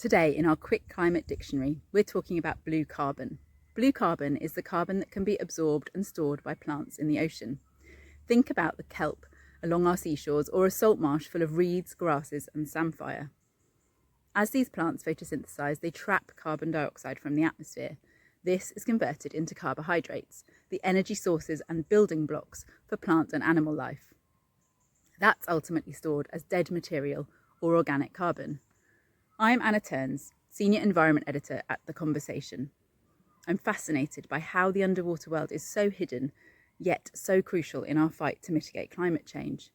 Today, in our quick climate dictionary, we're talking about blue carbon. Blue carbon is the carbon that can be absorbed and stored by plants in the ocean. Think about the kelp along our seashores or a salt marsh full of reeds, grasses and samphire. As these plants photosynthesize, they trap carbon dioxide from the atmosphere. This is converted into carbohydrates, the energy sources and building blocks for plant and animal life. That's ultimately stored as dead material or organic carbon. I'm Anna Turns, Senior Environment Editor at The Conversation. I'm fascinated by how the underwater world is so hidden, yet so crucial in our fight to mitigate climate change.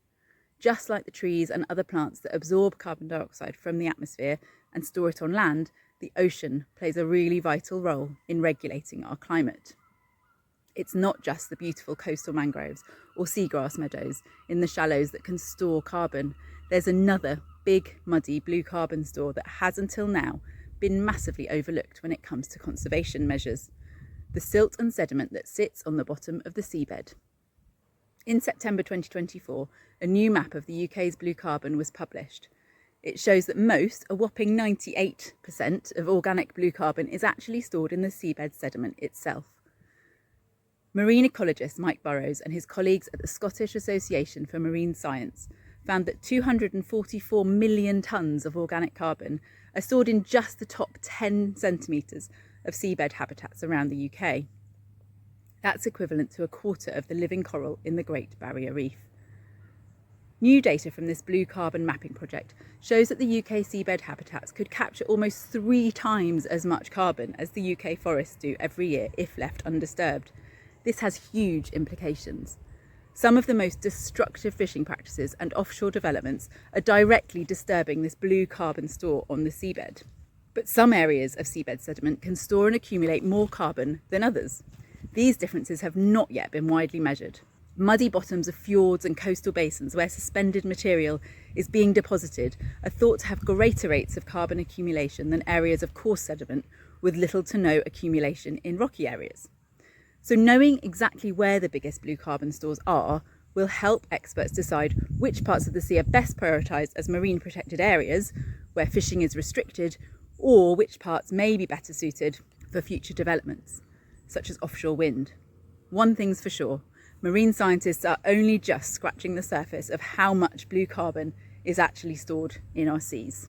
Just like the trees and other plants that absorb carbon dioxide from the atmosphere and store it on land, the ocean plays a really vital role in regulating our climate. It's not just the beautiful coastal mangroves or seagrass meadows in the shallows that can store carbon. There's another big, muddy blue carbon store that has until now been massively overlooked when it comes to conservation measures: the silt and sediment that sits on the bottom of the seabed. In September 2024, a new map of the UK's blue carbon was published. It shows that a whopping 98% of organic blue carbon is actually stored in the seabed sediment itself. Marine ecologist Mike Burrows and his colleagues at the Scottish Association for Marine Science found that 244 million tonnes of organic carbon are stored in just the top 10 centimetres of seabed habitats around the UK. That's equivalent to a quarter of the living coral in the Great Barrier Reef. New data from this blue carbon mapping project shows that the UK seabed habitats could capture almost 3 times as much carbon as the UK forests do every year if left undisturbed. This has huge implications. Some of the most destructive fishing practices and offshore developments are directly disturbing this blue carbon store on the seabed. But some areas of seabed sediment can store and accumulate more carbon than others. These differences have not yet been widely measured. Muddy bottoms of fjords and coastal basins where suspended material is being deposited are thought to have greater rates of carbon accumulation than areas of coarse sediment with little to no accumulation in rocky areas. So knowing exactly where the biggest blue carbon stores are will help experts decide which parts of the sea are best prioritised as marine protected areas where fishing is restricted, or which parts may be better suited for future developments, such as offshore wind. One thing's for sure, marine scientists are only just scratching the surface of how much blue carbon is actually stored in our seas.